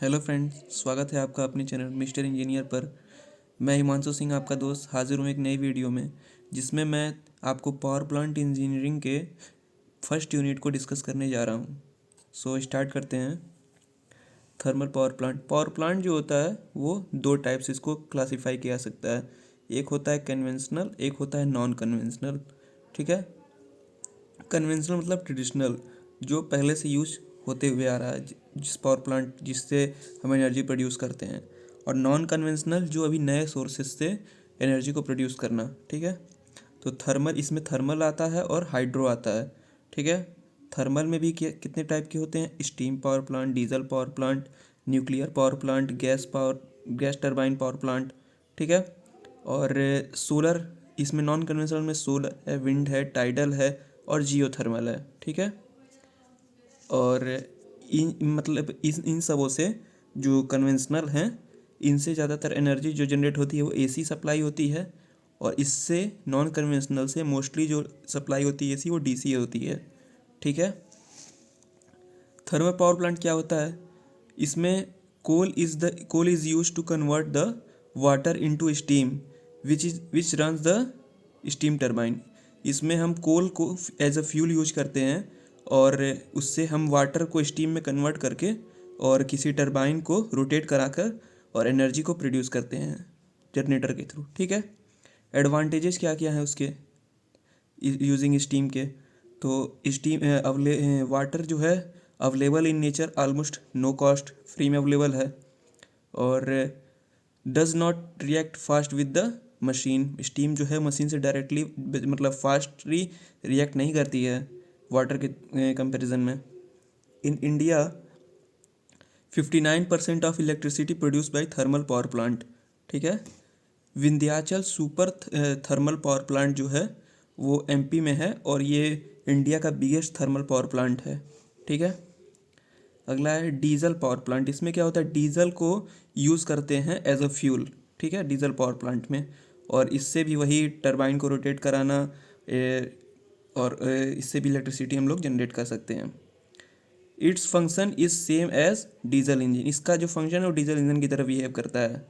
Hello friends, स्वागत है आपका अपने चैनल मिस्टर इंजीनियर पर। मैं हिमांशु सिंह आपका दोस्त हाजिर हूँ एक नई वीडियो में, जिसमें मैं आपको पावर प्लांट इंजीनियरिंग के फर्स्ट यूनिट को डिस्कस करने जा रहा हूँ। सो स्टार्ट करते हैं। थर्मल पावर प्लांट जो होता है वो दो टाइप से इसको क्लासीफाई किया जा सकता है। एक होता है कन्वेंशनल, एक होता है नॉन कन्वेंशनल। ठीक है। कन्वेंशनल मतलब ट्रेडिशनल, जो पहले से यूज होते हुए आ रहा है, जिस पावर प्लांट जिससे हम एनर्जी प्रोड्यूस करते हैं। और नॉन कन्वेंशनल जो अभी नए सोर्सेज से एनर्जी को प्रोड्यूस करना। ठीक है। तो थर्मल, इसमें थर्मल आता है और हाइड्रो आता है। ठीक है। थर्मल में भी कितने टाइप के होते हैं? Steam power plant, diesel power plant, nuclear power plant, gas turbine power plant. ठीक है। और सोलर, इसमें नॉन कन्वेंशनल में सोलर है, विंड है, टाइडल है और जियोथर्मल है। ठीक है। और इन सबों से जो कन्वेंशनल हैं, इनसे ज़्यादातर एनर्जी जो जनरेट होती है वो एसी सप्लाई होती है। और इससे नॉन कन्वेंशनल से मोस्टली जो सप्लाई होती है एसी, वो डीसी होती है। ठीक है। थर्मल पावर प्लांट क्या होता है? इसमें coal is use to convert the water into steam which runs the steam turbine. इसमें हम कोल को एज अ फ्यूल यूज करते हैं और उससे हम वाटर को स्टीम में कन्वर्ट करके और किसी टरबाइन को रोटेट कराकर और एनर्जी को प्रोड्यूस करते हैं जनरेटर के थ्रू। ठीक है। एडवांटेजेस क्या क्या हैं उसके यूजिंग स्टीम के? तो स्टीम वाटर जो है available in nature, almost no cost, free में अवेलेबल है। और does not react fast with the machine. Steam जो है मशीन से डायरेक्टली मतलब फास्टली रिएक्ट नहीं करती है वाटर के कंपैरिजन में। In India 59% of electricity produce by thermal power plant. ठीक है। Vindhyachal super thermal power plant जो है वो एमपी में है और ये इंडिया का बिगेस्ट थर्मल पावर प्लांट है। ठीक है। अगला है डीजल पावर प्लांट। इसमें क्या होता है? डीजल को यूज़ करते हैं एज अ फ्यूल। ठीक है, डीजल पावर प्लांट में। और इससे भी वही टरबाइन को रोटेट कराना और इससे भी इलेक्ट्रिसिटी हम लोग जनरेट कर सकते हैं। Its function is same as diesel engine. इसका जो फंक्शन है वो डीजल इंजन की तरह बिहेव करता है।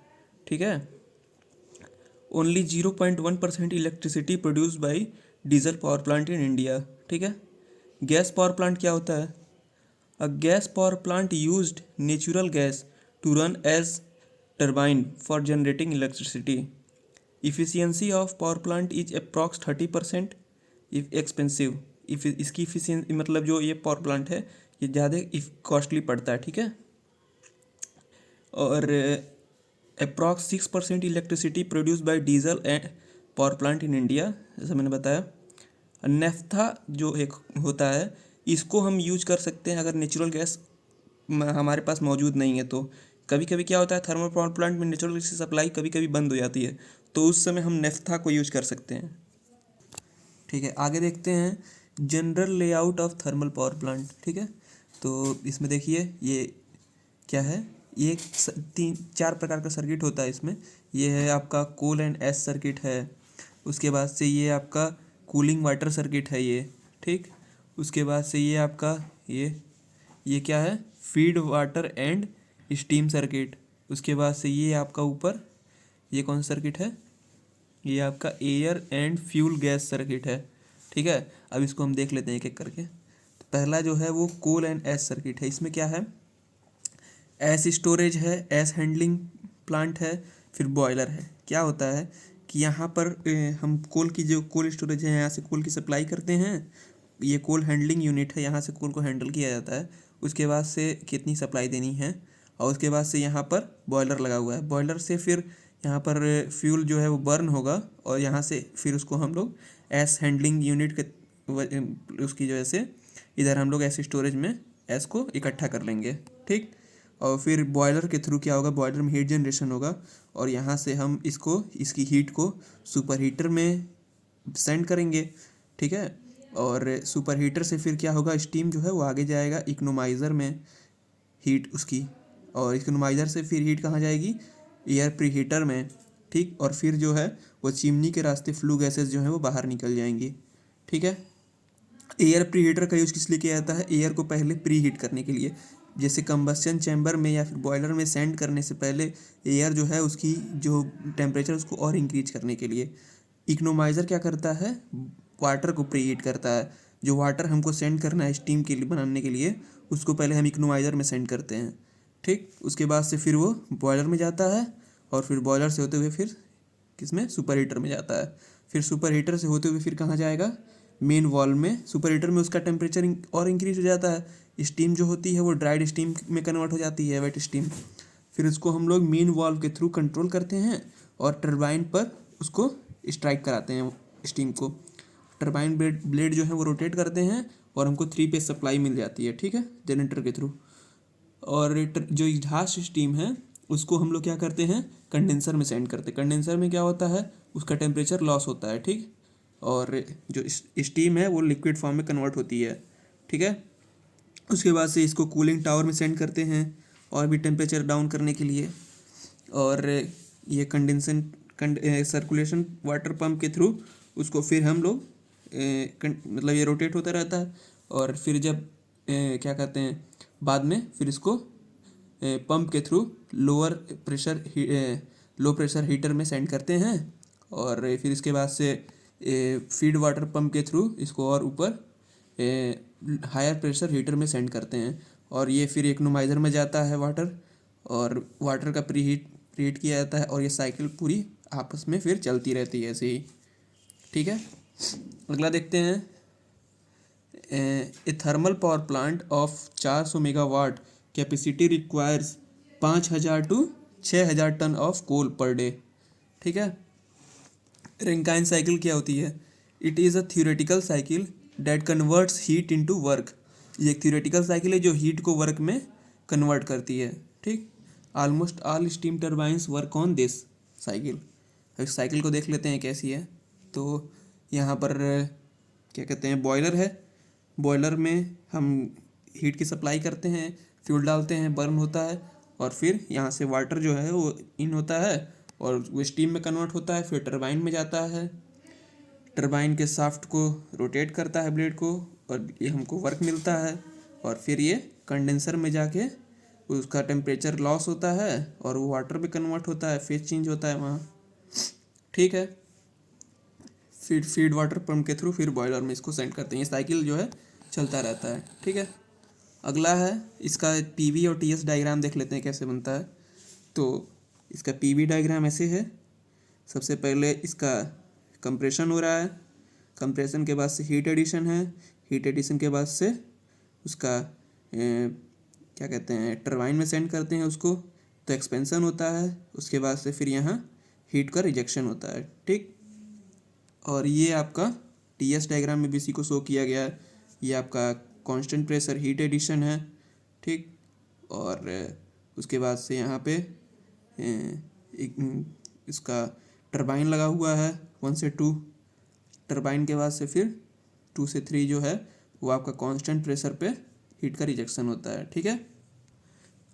ठीक है। Only 0.1% electricity produce by diesel power plant in India. ठीक है। गैस पावर प्लांट क्या होता है? A gas power plant used natural gas to run as turbine for generating electricity. Efficiency of power plant is approx 30%. If expensive, if इसकी efficiency मतलब जो ये power plant है ये ज़्यादा कॉस्टली पड़ता है। ठीक है। और approx 6% electricity produce by diesel and power plant in India, जैसा मैंने बताया। नेफ्था जो एक होता है, इसको हम यूज कर सकते हैं अगर नेचुरल गैस हमारे पास मौजूद नहीं है तो। कभी कभी क्या होता है, थर्मल पावर प्लांट में नेचुरल गैस की सप्लाई कभी कभी बंद हो जाती है, तो उस समय हम नेफ्था को यूज कर सकते हैं। ठीक है। आगे देखते हैं general layout of thermal power plant. ठीक है। तो इसमें देखिए ये क्या है, ये तीन चार प्रकार का सर्किट होता है इसमें। ये है आपका कोल एंड एस सर्किट है। उसके बाद से ये आपका कूलिंग वाटर सर्किट है ये। ठीक। उसके बाद से ये आपका ये क्या है, feed water and steam circuit. उसके बाद से ये आपका ऊपर ये कौन सा सर्किट है? ये आपका air and fuel gas circuit है। ठीक है। अब इसको हम देख लेते हैं एक एक करके। तो पहला जो है वो कोल एंड एस सर्किट है। इसमें क्या है? एस स्टोरेज है, एस हैंडलिंग प्लांट है, फिर बॉयलर है। क्या होता है कि यहाँ पर हम कोल की जो कोल स्टोरेज है, यहाँ से कोल की सप्लाई करते हैं। ये कोल हैंडलिंग यूनिट है, यहाँ से कोल को हैंडल किया जाता है। उसके बाद से कितनी सप्लाई देनी है, और उसके बाद से यहाँ पर बॉयलर लगा हुआ है। बॉयलर से फिर यहाँ पर फ्यूल जो है वो बर्न होगा और यहाँ से फिर उसको हम लोग एस हैंडलिंग यूनिट के उसकी वजह से इधर हम लोग एस स्टोरेज में एस को इकट्ठा कर लेंगे। ठीक। और फिर बॉयलर के थ्रू क्या होगा, बॉयलर में हीट जनरेशन होगा और यहाँ से हम इसकी हीट को सुपर हीटर में सेंड करेंगे। ठीक है। और सुपर हीटर से फिर क्या होगा, स्टीम जो है वो आगे जाएगा इकोनोमाइज़र में, हीट उसकी। और इकोनोमाइज़र से फिर हीट कहाँ जाएगी, एयर प्री हीटर में। ठीक। और फिर जो है वो चिमनी के रास्ते फ्लू गैसेस जो है वो बाहर निकल जाएंगी। ठीक है। एयर प्री हीटर का यूज़ किस लिए किया जाता है? एयर को पहले प्री हीट करने के लिए। जैसे कंबस्शन चैम्बर में या फिर बॉयलर में सेंड करने से पहले एयर जो है उसकी जो टेम्परेचर उसको और इंक्रीज करने के लिए इकोनोमाइज़र क्या करता है, वाटर को प्रीहीट करता है। जो वाटर हमको सेंड करना है स्टीम के लिए बनाने के लिए, उसको पहले हम इकोनोमाइज़र में सेंड करते हैं। ठीक, उसके बाद से फिर वो बॉयलर में जाता है और फिर बॉयलर से होते हुए फिर किसमें, सुपर हीटर में जाता है। फिर सुपर हीटर से होते हुए फिर कहाँ जाएगा, मेन वॉल्व में। सुपर हीटर में उसका टेम्परेचर और इंक्रीज हो जाता है। स्टीम जो होती है वो ड्राइड स्टीम में कन्वर्ट हो जाती है, वेट स्टीम। फिर उसको हम लोग मेन वॉल्व के थ्रू कंट्रोल करते हैं और टरबाइन पर उसको स्ट्राइक कराते हैं स्टीम को। टरबाइन ब्लेड जो है वो रोटेट करते हैं और हमको 3 फेज सप्लाई मिल जाती है, ठीक है, जनरेटर के थ्रू। और जो एग्जॉस्ट स्टीम है उसको हम लोग क्या करते हैं, कंडेंसर में सेंड करते हैं। कंडेंसर में क्या होता है, उसका टेम्परेचर लॉस होता है, ठीक, और जो स्टीम है वो लिक्विड फॉर्म में कन्वर्ट होती है, ठीक है। उसके बाद से इसको कूलिंग टावर में सेंड करते हैं और भी टेम्परेचर डाउन करने के लिए। और ये सर्कुलेशन वाटर पंप के थ्रू उसको फिर हम लोग मतलब ये रोटेट होता रहता है। और फिर जब क्या कहते हैं, बाद में फिर इसको पंप के थ्रू लो प्रेशर हीटर में सेंड करते हैं। और फिर इसके बाद से फीड वाटर पंप के थ्रू इसको और ऊपर हायर प्रेशर हीटर में सेंड करते हैं। और ये फिर इकोनोमाइज़र में जाता है वाटर, और वाटर का प्रीहीट किया जाता है और ये साइकिल पूरी आपस में फिर चलती रहती है ऐसे ही, ठीक है। अगला देखते हैं, a thermal power plant of 400 megawatt capacity requires 5000 to 6000 ton of coal per day, ठीक है। रैंकाइन साइकिल क्या होती है, it is a theoretical cycle that converts heat into work. ये एक थ्योरेटिकल साइकिल है जो हीट को वर्क में कन्वर्ट करती है, ठीक। Almost all steam turbines work on this cycle. अब इस साइकिल को देख लेते हैं कैसी है। तो यहाँ पर क्या कहते हैं, बॉयलर है। बॉयलर में हम हीट की सप्लाई करते हैं, फ्यूल डालते हैं, बर्न होता है और फिर यहाँ से वाटर जो है वो इन होता है और वो स्टीम में कन्वर्ट होता है, फिर टरबाइन में जाता है। टरबाइन के शाफ्ट को रोटेट करता है ब्लेड को और ये हमको वर्क मिलता है। और फिर ये कंडेंसर में जाके उसका टेम्परेचर लॉस होता है और वो वाटर में कन्वर्ट होता है, फेज चेंज होता है वहाँ, ठीक है। फीड वाटर पंप के थ्रू फिर बॉयलर में इसको सेंड करते हैं। ये साइकिल जो है चलता रहता है, ठीक है। अगला है इसका पीवी और टीएस डायग्राम देख लेते हैं कैसे बनता है। तो इसका पीवी डायग्राम ऐसे है। सबसे पहले इसका कंप्रेशन हो रहा है, कंप्रेशन के बाद से हीट एडिशन है, हीट एडिशन के बाद से उसका क्या कहते हैं, टरबाइन में सेंड करते हैं उसको, तो एक्सपेंशन होता है। उसके बाद से फिर यहाँ हीट का रिजेक्शन होता है, ठीक। और ये आपका टीएस डायग्राम में भी इसी को शो किया गया है। ये आपका कांस्टेंट प्रेशर हीट एडिशन है, ठीक। और उसके बाद से यहाँ पे इसका टरबाइन लगा हुआ है 1 से 2। टरबाइन के बाद से फिर 2 से 3 जो है वो आपका कांस्टेंट प्रेशर पे हीट का रिजेक्शन होता है, ठीक है।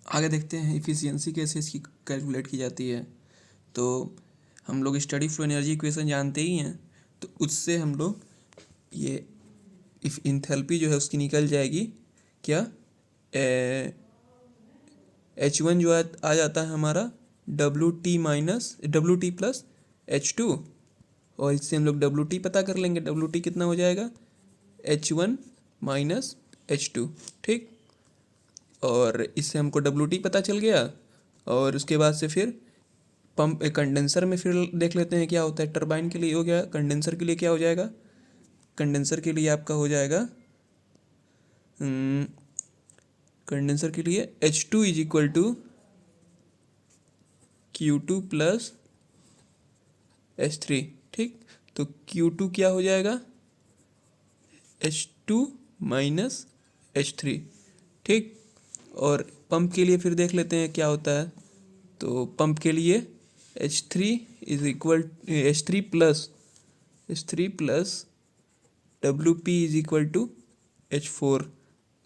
आगे देखते हैं इफ़िशियंसी कैसे इसकी कैलकुलेट की जाती है। तो हम लोग स्टडी फ्लो एनर्जी इक्वेशन जानते ही हैं, तो उससे हम लोग ये इंथैल्पी जो है उसकी निकल जाएगी क्या, H1 जो आ जाता है हमारा WT प्लस H2, और इससे हम लोग WT पता कर लेंगे। WT कितना हो जाएगा, H1 माइनस H2, ठीक। और इससे हमको WT पता चल गया। और उसके बाद से फिर पंप कंडेंसर में फिर देख लेते हैं क्या होता है। टरबाइन के लिए हो गया, कंडेंसर के लिए क्या हो जाएगा, कंडेंसर के लिए आपका हो जाएगा, कंडेंसर के लिए H2 is equal to Q2 plus H3, ठीक। तो Q2 क्या हो जाएगा, H2 माइनस H3, ठीक। और पंप के लिए फिर देख लेते हैं क्या होता है। तो पंप के लिए H3 is equal H3 plus WP is equal to H4।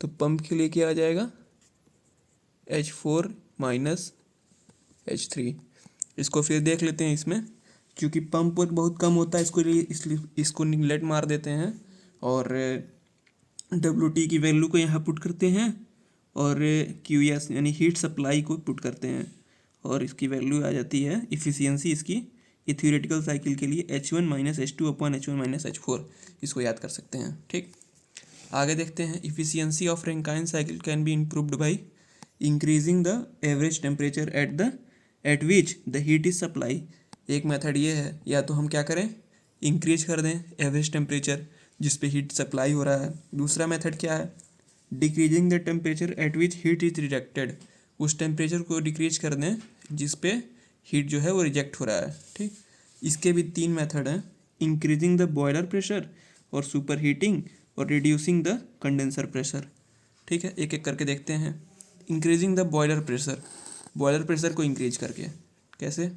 तो पंप के लिए क्या आ जाएगा, H4 माइनस H3। इसको फिर देख लेते हैं इसमें, क्योंकि पंप वर्क बहुत कम होता है इसलिए इसको निगलेक्ट मार देते हैं और WT की वैल्यू को यहाँ पुट करते हैं और QS यानी हीट सप्लाई को पुट करते हैं, और इसकी वैल्यू आ जाती है इफ़िशियंसी इसकी ये थ्योरेटिकल साइकिल के लिए H1 minus H2 upon H1 minus H4, इसको याद कर सकते हैं। ठीक, आगे देखते हैं। Efficiency of Rankine cycle can be improved by increasing the average temperature at which the heat is supply. एक मेथड ये है, या तो हम क्या करें, इंक्रीज कर दें एवरेज टेम्परेचर जिस पे हीट सप्लाई हो रहा है। दूसरा मेथड क्या है, decreasing the temperature at which heat is rejected, उस टेम्परेचर को डिक्रीज कर दें जिस पे हीट जो है वो रिजेक्ट हो रहा है। ठीक, इसके भी 3 मेथड हैं, इंक्रीजिंग द बॉयलर प्रेशर और सुपर हीटिंग और रिड्यूसिंग द कंडेंसर प्रेशर। ठीक है, एक एक करके देखते हैं। Increasing the boiler pressure, boiler pressure को इंक्रीज करके कैसे,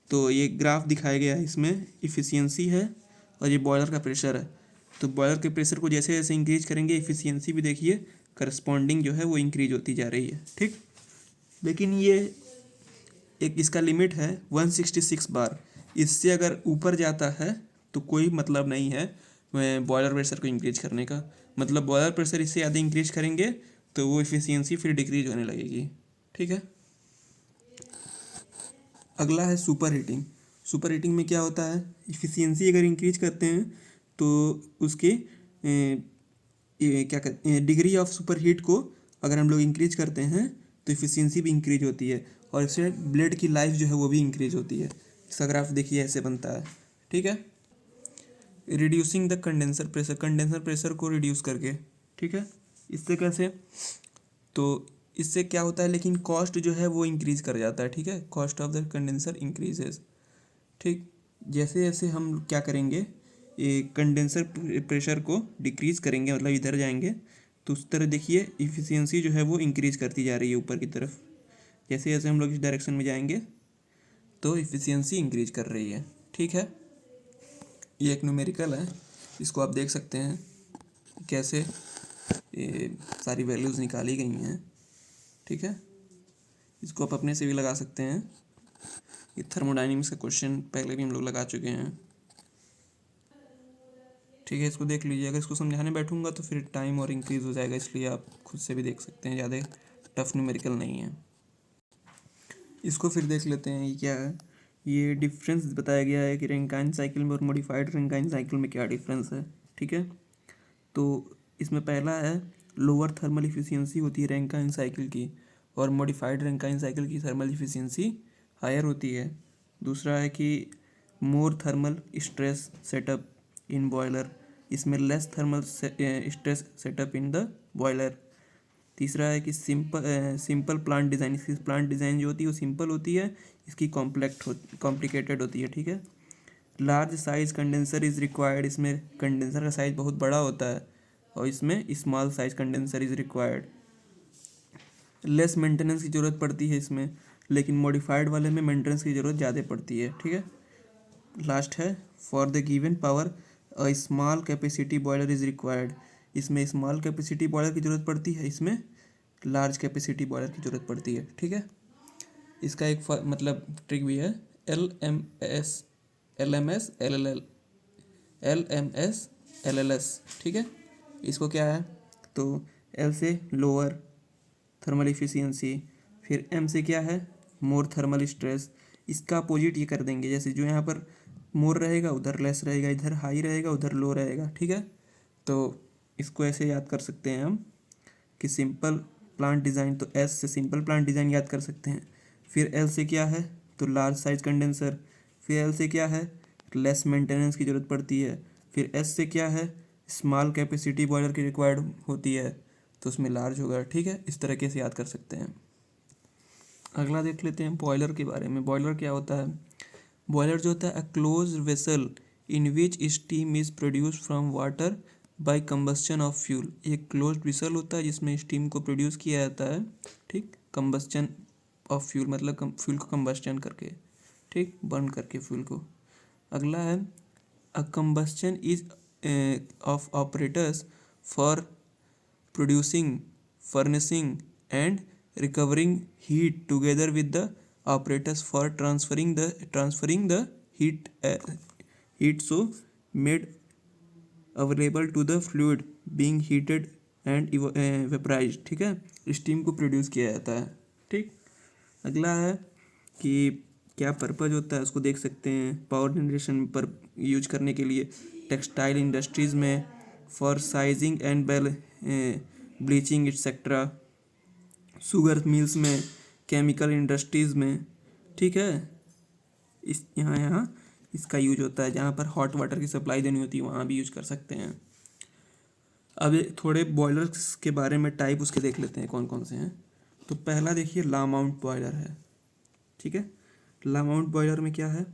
तो ये ग्राफ दिखाया गया है, इसमें इफ़िशियंसी है और ये बॉयलर का प्रेशर है। तो बॉयलर के प्रेशर को जैसे जैसे इंक्रीज करेंगे इफ़िशियंसी भी देखिए करस्पॉन्डिंग जो है वो इंक्रीज होती जा रही है। ठीक, लेकिन ये एक इसका लिमिट है 166 बार, इससे अगर ऊपर जाता है तो कोई मतलब नहीं है बॉयलर प्रेशर को इंक्रीज करने का। मतलब बॉयलर प्रेशर इससे ज़्यादा इंक्रीज करेंगे तो वो इफ़िशियंसी फिर डिक्रीज होने लगेगी। ठीक है, अगला है सुपर हीटिंग। सुपर हीटिंग में क्या होता है, इफ़िशियंसी अगर इंक्रीज करते हैं तो उसके क्या कहते हैं, डिग्री ऑफ सुपर हीट को अगर हम लोग इंक्रीज करते हैं तो इफ़िशियंसी भी इंक्रीज होती है, और इससे ब्लेड की लाइफ जो है वो भी इंक्रीज होती है। इसका ग्राफ देखिए ऐसे बनता है। ठीक है, reducing the condenser pressure, condenser pressure को रिड्यूस करके। ठीक है, इससे कैसे, तो इससे क्या होता है, लेकिन कॉस्ट जो है वो इंक्रीज कर जाता है। ठीक है, cost of the condenser increases. ठीक, जैसे जैसे हम क्या करेंगे, ये कंडेंसर प्रेशर को डिक्रीज करेंगे, मतलब इधर जाएंगे, तो उस तरह देखिए इफ़िशियंसी जो है वो इंक्रीज करती जा रही है ऊपर की तरफ। जैसे जैसे हम लोग इस डायरेक्शन में जाएंगे तो इफ़िशियंसी इंक्रीज कर रही है। ठीक है, ये एक न्यूमेरिकल है, इसको आप देख सकते हैं कैसे ये सारी वैल्यूज़ निकाली गई हैं। ठीक है, इसको आप अपने से भी लगा सकते हैं, ये थर्मोडाइनमिक्स का क्वेश्चन पहले भी हम लोग लगा चुके हैं। ठीक है, इसको देख लीजिए, अगर इसको समझाने बैठूंगा तो फिर टाइम और इंक्रीज़ हो जाएगा, इसलिए आप खुद से भी देख सकते हैं, ज़्यादा टफ न्यूमेरिकल नहीं है। इसको फिर देख लेते हैं, ये क्या है, ये डिफरेंस बताया गया है कि रैंकाइन साइकिल में और मॉडिफाइड रैंकाइन साइकिल में क्या डिफरेंस है। ठीक है, तो इसमें पहला है लोअर थर्मल इफिशियंसी होती है रैंकाइन साइकिल की, और मॉडिफाइड रैंकाइन साइकिल की थर्मल इफिशियंसी हायर होती है। दूसरा है कि more thermal stress setup in boiler, इसमें less thermal stress setup in the boiler. तीसरा है कि सिंपल प्लांट डिज़ाइन, इसकी प्लांट डिज़ाइन जो होती है वो सिंपल होती है, इसकी कॉम्प्लिकेटेड होती है। ठीक है, large size condenser is required, इसमें कंडेंसर का साइज़ बहुत बड़ा होता है, और इसमें small size condenser is required. Less maintenance की ज़रूरत पड़ती है इसमें, लेकिन मॉडिफाइड वाले में मेंटेनेंस की ज़रूरत ज़्यादा पड़ती है। ठीक है, लास्ट है for the given power a small capacity boiler is required, इसमें स्मॉल कैपेसिटी बॉयलर की ज़रूरत पड़ती है, इसमें लार्ज कैपेसिटी बॉयलर की ज़रूरत पड़ती है। ठीक है, इसका एक मतलब ट्रिक भी है, LMS LLS। ठीक है, इसको क्या है, तो L से लोअर थर्मल इफिशियंसी, फिर M से क्या है, मोर थर्मल स्ट्रेस, इसका अपोजिट ये कर देंगे, जैसे जो यहाँ पर मोर रहेगा उधर लेस रहेगा, इधर हाई रहेगा उधर लो रहेगा। ठीक है, तो इसको ऐसे याद कर सकते हैं हम कि सिंपल प्लांट डिज़ाइन, तो S से सिंपल प्लांट डिज़ाइन याद कर सकते हैं, फिर L से क्या है, तो लार्ज साइज कंडेंसर, फिर L से क्या है, लेस मेंटेनेंस की ज़रूरत पड़ती है, फिर S से क्या है, स्मॉल कैपेसिटी बॉयलर की रिक्वायर्ड होती है, तो उसमें लार्ज होगा। ठीक है, इस तरीके से याद कर सकते हैं। अगला देख लेते हैं बॉयलर के बारे में। बॉयलर क्या होता है, बॉयलर जो होता है a close vessel in which steam is produce from water by combustion of fuel, एक क्लोज वेसल होता है जिसमें स्टीम को प्रोड्यूस किया जाता है। ठीक, कंबस्चन ऑफ फ्यूल मतलब फ्यूल को कंबस्चन करके, ठीक, बर्न करके फ्यूल को। अगला है a combustion is of operators for producing, furnishing and recovering heat together with the apparatus for transferring the heat so made available to the fluid being heated and vaporise, ठीक है, steam को produce किया जाता है। ठीक, अगला है कि क्या पर्पज होता है, उसको देख सकते हैं। पावर जनरेशन पर यूज करने के लिए, टेक्सटाइल इंडस्ट्रीज़ में, for sizing and bleaching etcetera, sugar mills में, केमिकल इंडस्ट्रीज़ में। ठीक है, इस यहाँ इसका यूज होता है। जहाँ पर हॉट वाटर की सप्लाई देनी होती है वहाँ भी यूज कर सकते हैं। अब थोड़े बॉयलर्स के बारे में टाइप उसके देख लेते हैं कौन कौन से हैं। तो पहला देखिए ला माउंट बॉयलर है। ठीक है, ला माउंट बॉयलर में क्या है,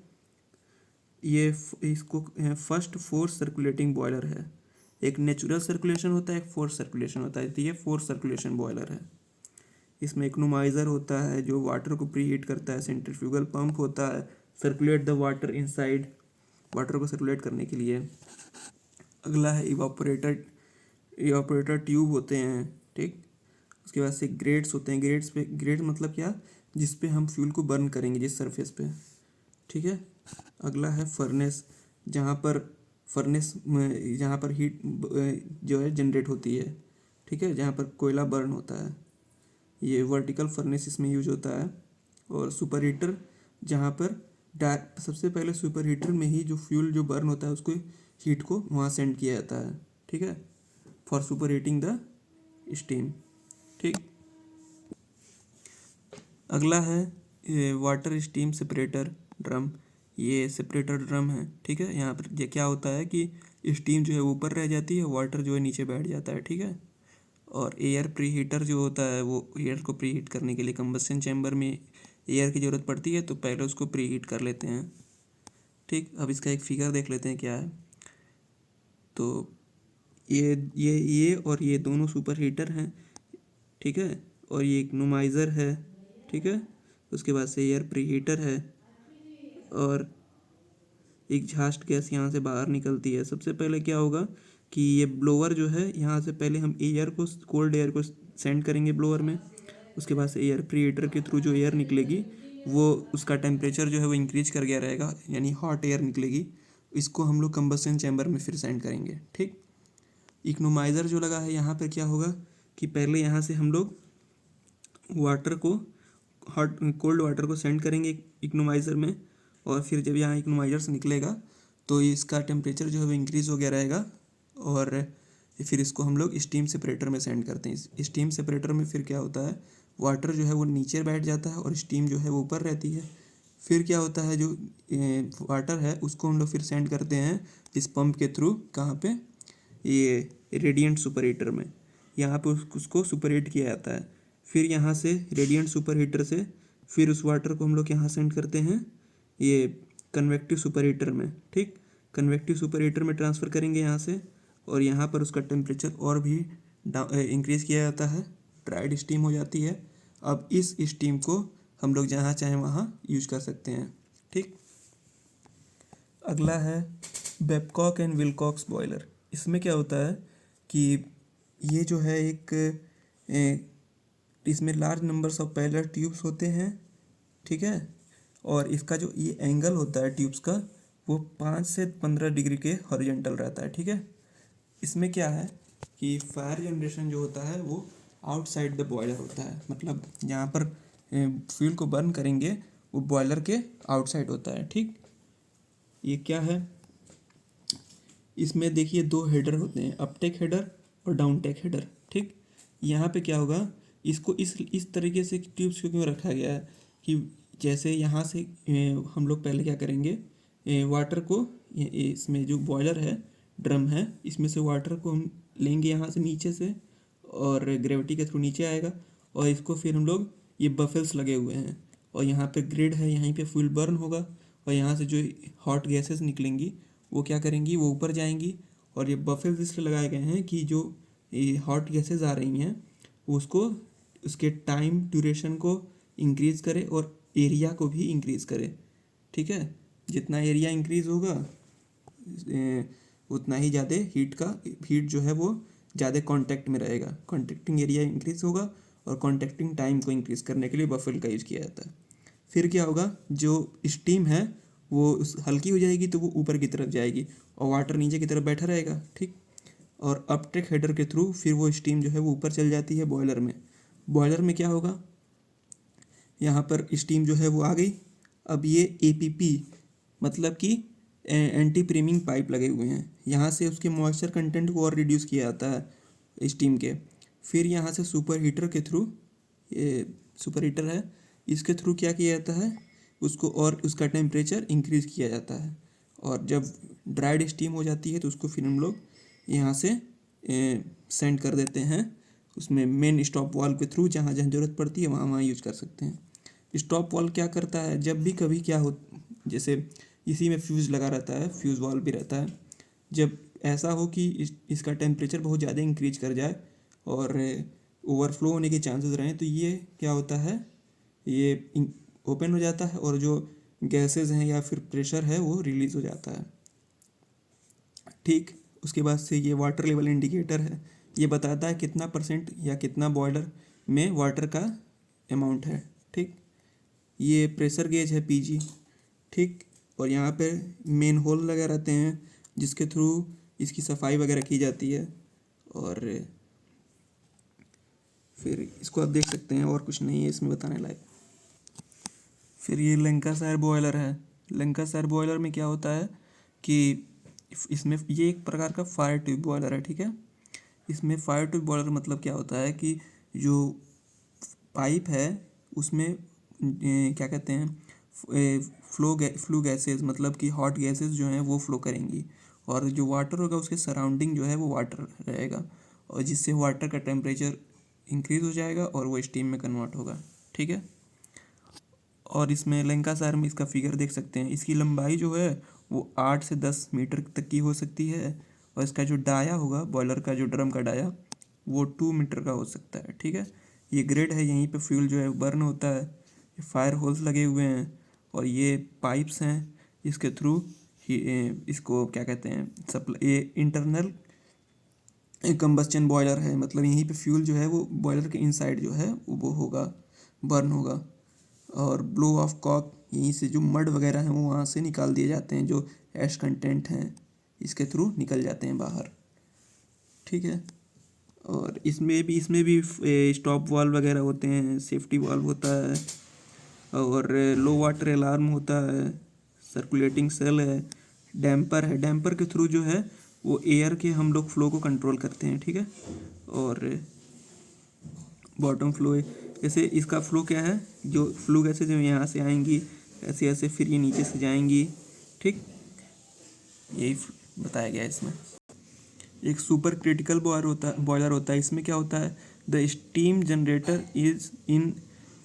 ये इसको फर्स्ट फोर्स सर्कुलेटिंग बॉयलर है। एक नेचुरल सर्कुलेशन होता है, एक फोर्स सर्कुलेशन होता है। तो ये फोर्स सर्कुलेशन बॉयलर है। इसमें इकोनोमाइज़र होता है जो वाटर को प्रीहीट करता है। सेंट्रीफ्यूगल पंप होता है, circulate the water inside, water को सर्कुलेट करने के लिए। अगला है इवापोरेटर। इवापोरेटर ट्यूब होते हैं। ठीक, उसके बाद से ग्रेट्स होते हैं। ग्रेट मतलब क्या, जिस पे हम फ्यूल को बर्न करेंगे, जिस सरफेस पे। ठीक है, अगला है फर्नेस, जहाँ पर हीट जो है जनरेट होती है। ठीक है, जहाँ पर कोयला बर्न होता है, ये वर्टिकल फर्नेस इसमें यूज होता है। और सुपर हीटर, जहाँ पर सबसे पहले सुपर हीटर में ही जो फ्यूल जो बर्न होता है उसको हीट को वहाँ सेंड किया जाता है। ठीक है, for super heating the steam. ठीक, अगला है वाटर स्टीम सेपरेटर ड्रम। ये सेपरेटर ड्रम है। ठीक है, यहाँ पर ये क्या होता है कि स्टीम जो है ऊपर रह जाती है, वाटर जो है नीचे बैठ जाता है। ठीक है, और एयर प्री हीटर जो होता है वो एयर को प्री हीट करने के लिए कंबस्शन चैम्बर में एयर की ज़रूरत पड़ती है, तो पहले उसको प्री हीट कर लेते हैं। ठीक, अब इसका एक फिगर देख लेते हैं क्या है। तो ये और ये दोनों सुपर हीटर हैं। ठीक है, और ये इकोनोमाइज़र है। ठीक है, उसके बाद से एयर प्री हीटर है, और एग्जॉस्ट गैस यहाँ से बाहर निकलती है। सबसे पहले क्या होगा कि ये ब्लोअर जो है, यहाँ से पहले हम एयर को, कोल्ड एयर को सेंड करेंगे ब्लोअर में। उसके बाद से एयर प्री हीटर के थ्रू जो एयर निकलेगी वो उसका टेम्परेचर जो है वो इंक्रीज कर गया रहेगा, यानी हॉट एयर निकलेगी। इसको हम लोग कंबस्शन चैम्बर में फिर सेंड करेंगे। ठीक, इकोनोमाइज़र जो लगा है यहाँ पर क्या होगा कि पहले यहाँ से हम लोग वाटर को, हॉट कोल्ड वाटर को सेंड करेंगे इकोनोमाइज़र में, और फिर जब यहाँ इकोनोमाइज़र से निकलेगा तो इसका टेम्परेचर जो है वो इंक्रीज़ हो गया रहेगा, और फिर इसको हम लोग स्टीम सेपरेटर में सेंड करते हैं। स्टीम सेपरेटर में फिर क्या होता है, वाटर जो है वो नीचे बैठ जाता है और स्टीम जो है वो ऊपर रहती है। फिर क्या होता है, जो वाटर है उसको हम लोग फिर सेंड करते हैं इस पंप के थ्रू। कहाँ पे, ये रेडिएंट सुपर हीटर में। यहाँ पे उसको सुपर हीट किया जाता है। फिर यहाँ से रेडिएंट सुपर हीटर से फिर उस वाटर को हम लोग यहाँ सेंड करते हैं ये कन्वेक्टिव सुपर हीटर में। ठीक, कन्वेक्टिव सुपर हीटर में ट्रांसफ़र करेंगे यहाँ से, और यहाँ पर उसका टेम्परेचर और भी इंक्रीज़ किया जाता है, ड्राइड स्टीम हो जाती है। अब इस स्टीम को हम लोग जहाँ चाहें वहाँ यूज कर सकते हैं। ठीक, अगला है बेबकॉक एंड विलकॉक्स बॉयलर। इसमें क्या होता है कि ये जो है इसमें large numbers of parallel tubes होते हैं। ठीक है, और इसका जो ये एंगल होता है ट्यूब्स का वो 5 से 15 डिग्री के हॉरिजॉन्टल रहता है। ठीक है, इसमें क्या है कि फायर जनरेशन जो होता है वो आउटसाइड द बॉयलर होता है, मतलब जहाँ पर फ्यूल को बर्न करेंगे वो बॉयलर के आउटसाइड होता है। ठीक, ये क्या है, इसमें देखिए दो हेडर होते हैं, अपटेक हेडर और डाउन टेक हेडर। ठीक, यहाँ पे क्या होगा, इसको इस तरीके से ट्यूब्स को क्यों रखा गया है कि जैसे यहाँ से हम लोग पहले क्या करेंगे, वाटर को इसमें जो बॉयलर है, ड्रम है, इसमें से वाटर को हम लेंगे यहाँ से नीचे से, और ग्रेविटी के थ्रू नीचे आएगा, और इसको फिर हम लोग, ये बफल्स लगे हुए हैं और यहाँ पे ग्रिड है, यहीं पे फ्यूल बर्न होगा, और यहाँ से जो हॉट गैसेस निकलेंगी वो क्या करेंगी, वो ऊपर जाएंगी। और ये बफल्स इसलिए लगाए गए हैं कि जो ये हॉट गैसेस आ रही हैं उसको, उसके टाइम ड्यूरेशन को इंक्रीज़ करे और एरिया को भी इंक्रीज़ करे। ठीक है, जितना एरिया इंक्रीज़ होगा उतना ही ज़्यादा हीट जो है वो ज़्यादा कांटेक्ट में रहेगा, कांटेक्टिंग एरिया इंक्रीज़ होगा, और कांटेक्टिंग टाइम को इंक्रीज़ करने के लिए बफल का यूज़ किया जाता है। फिर क्या होगा, जो स्टीम है वो हल्की हो जाएगी तो वो ऊपर की तरफ जाएगी और वाटर नीचे की तरफ बैठा रहेगा। ठीक, और अपटेक हेडर के थ्रू फिर वो स्टीम जो है वो ऊपर चल जाती है बॉयलर में। बॉयलर में क्या होगा, यहाँ पर स्टीम जो है वो आ गई। अब ये एपीपी मतलब कि एंटी प्रीमिंग पाइप लगे हुए हैं, यहाँ से उसके मॉइस्चर कंटेंट को और रिड्यूस किया जाता है स्टीम के। फिर यहाँ से सुपर हीटर के थ्रू, ये सुपर हीटर है, इसके थ्रू क्या किया जाता है, उसको और उसका टेम्परेचर इंक्रीज़ किया जाता है। और जब ड्राइड स्टीम हो जाती है तो उसको फिर हम लोग यहाँ से सेंड कर देते हैं उसमें मेन स्टॉप वाल्व के थ्रू, जहाँ जहाँ ज़रूरत पड़ती है वहाँ वहाँ यूज कर सकते हैं। स्टॉप वाल्व क्या करता है, जब भी कभी क्या हो, जैसे इसी में फ्यूज़ लगा रहता है, फ्यूज़ वाल्व भी रहता है, जब ऐसा हो कि इसका टेम्परेचर बहुत ज़्यादा इंक्रीज कर जाए और ओवरफ्लो होने के चांसेस रहें, तो ये क्या होता है, ये ओपन हो जाता है और जो गैसेस हैं या फिर प्रेशर है वो रिलीज़ हो जाता है। ठीक, उसके बाद से ये वाटर लेवल इंडिकेटर है, ये बताता है कितना परसेंट या कितना बॉयलर में वाटर का अमाउंट है। ठीक, ये प्रेशर गेज है पीजी। ठीक, और यहाँ पे मेन होल लगे रहते हैं जिसके थ्रू इसकी सफाई वगैरह की जाती है। और फिर इसको आप देख सकते हैं, और कुछ नहीं है इसमें बताने लायक। फिर ये लंकासायर बॉयलर है। लंकासायर बॉयलर में क्या होता है कि इसमें ये एक प्रकार का फायर ट्यूब बॉयलर है। ठीक है, इसमें फायर ट्यूब बॉयलर मतलब क्या होता है कि जो पाइप है उसमें क्या कहते हैं, फ्लू गैसेस, मतलब कि हॉट गैसेस जो हैं वो फ्लो करेंगी, और जो वाटर होगा उसके सराउंडिंग जो है वो वाटर रहेगा, और जिससे वाटर का टेम्परेचर इंक्रीज़ हो जाएगा और वो स्टीम में कन्वर्ट होगा। ठीक है, और इसमें लंकासायर में इसका फिगर देख सकते हैं, इसकी लंबाई जो है वो 8 से 10 मीटर तक की हो सकती है, और इसका जो डाया होगा, बॉयलर का जो ड्रम का डाया, वो 2 मीटर का हो सकता है। ठीक है, ये ग्रेड है, यहीं पे फ्यूल जो है बर्न होता है, ये फायर होल्स लगे हुए हैं, और ये पाइप्स हैं इसके थ्रू ही इसको क्या कहते हैं, सप्लाई, ये इंटरनल कंबस्चन बॉयलर है, मतलब यहीं पे फ्यूल जो है वो बॉयलर के इनसाइड जो है वो होगा, बर्न होगा। और ब्लो ऑफ कॉक, यहीं से जो मड वगैरह हैं वो वहाँ से निकाल दिए जाते हैं, जो ऐश कंटेंट हैं इसके थ्रू निकल जाते हैं बाहर। ठीक है, और इसमें भी स्टॉप वाल्व वगैरह होते हैं, सेफ्टी वाल्व होता है, और लो वाटर अलार्म होता है, सर्कुलेटिंग सेल है, डैम्पर है। डैम्पर के थ्रू जो है वो एयर के हम लोग फ्लो को कंट्रोल करते हैं। ठीक है, और बॉटम फ्लो है, जैसे इसका फ्लो क्या है, जो फ्लो गैसें जो यहाँ से आएंगी ऐसे ऐसे, फिर ये नीचे से जाएंगी। ठीक, यही बताया गया है इसमें। एक सुपर क्रिटिकल बॉयलर होता है, इसमें क्या होता है, the steam generator is in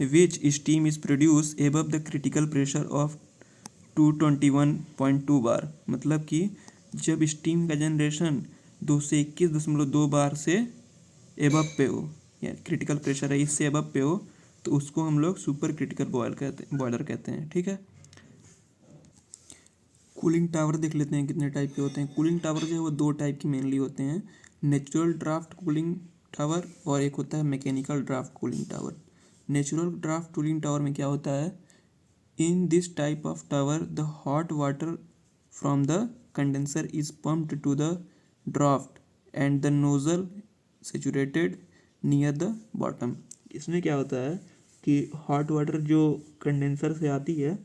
which steam is produce above the critical pressure of 221.2 बार, मतलब कि जब स्टीम का जनरेशन 221.2 बार से एबव पे हो, या क्रिटिकल प्रेशर है इससे एबव पे हो, तो उसको हम लोग सुपर क्रिटिकल बॉयलर कहते हैं। ठीक है, कूलिंग टावर देख लेते हैं कितने टाइप के होते हैं। कूलिंग टावर जो है वो 2 टाइप के मेनली होते हैं, नेचुरल ड्राफ्ट कूलिंग टावर और एक होता है mechanical draft cooling tower. Natural draft cooling tower में क्या होता है, in this type of tower the hot water from the condenser is pumped to the draft and the nozzle saturated near the bottom. इसमें क्या होता है कि hot water जो कंडेंसर से आती है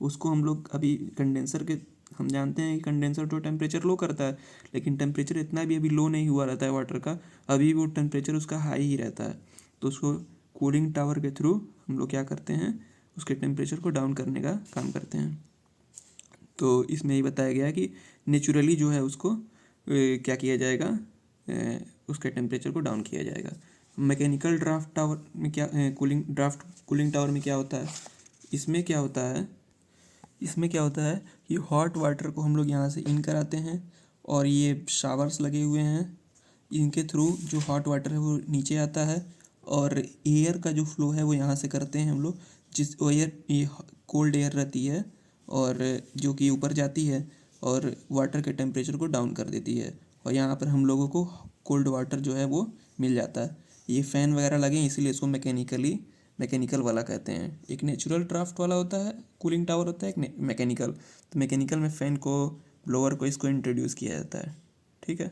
उसको हम लोग अभी कंडेंसर के, हम जानते हैं कि कंडेंसर तो टेम्परेचर लो करता है, लेकिन टेम्परेचर इतना भी अभी लो नहीं हुआ रहता है वाटर का, अभी वो टेम्परेचर उसका हाई ही रहता है। तो उसको कूलिंग टावर के थ्रू हम लोग क्या करते हैं, उसके टेम्परेचर को डाउन करने का काम करते हैं। तो इसमें ये बताया गया है कि नेचुरली जो है उसको क्या किया जाएगा, उसके टेम्परेचर को डाउन किया जाएगा। मैकेनिकल ड्राफ्ट टावर में क्या, कूलिंग टावर में क्या होता है, इसमें क्या होता है, इसमें क्या होता है कि हॉट वाटर को हम लोग यहाँ से इन कराते हैं, और ये शावर्स लगे हुए हैं, इनके थ्रू जो हॉट वाटर है वो नीचे आता है, और एयर का जो फ्लो है वो यहाँ से करते हैं हम लोग, जिस एयर, ये कोल्ड एयर रहती है और जो कि ऊपर जाती है और वाटर के टेम्परेचर को डाउन कर देती है, और यहाँ पर हम लोगों को कोल्ड वाटर जो है वो मिल जाता है। ये फ़ैन वगैरह लगे हैं इसीलिए इसको मैकेनिकल वाला कहते हैं। एक नेचुरल ड्राफ्ट वाला होता है कूलिंग टावर होता है, एक मैकेनिकल। तो मैकेनिकल में फ़ैन को, ब्लोअर को, इसको इंट्रोड्यूस किया जाता है। ठीक है,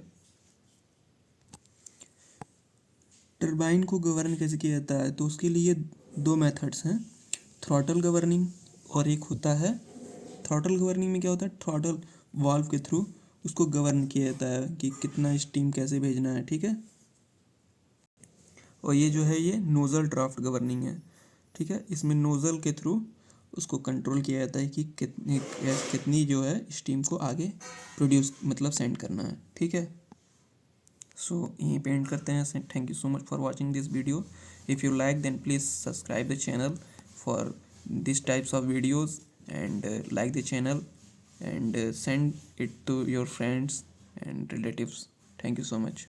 टरबाइन को गवर्न कैसे किया जाता है, तो उसके लिए दो मेथड्स हैं, थ्रॉटल गवर्निंग और एक होता है थ्रॉटल गवर्निंग में क्या होता है, थ्रॉटल वाल्व के थ्रू उसको गवर्न किया जाता है कि कितना स्टीम कैसे भेजना है, ठीक है। और ये जो है ये नोज़ल ड्राफ्ट गवर्निंग है, ठीक है। इसमें नोज़ल के थ्रू उसको कंट्रोल किया जाता है कि कितनी जो है स्टीम को आगे प्रोड्यूस मतलब सेंड करना है, ठीक है। सो यहीं पे एंड करते हैं। Thank you so much for watching this video. If you like then please subscribe the channel for this types of videos and like the channel and send it to your friends and relatives. Thank you so much.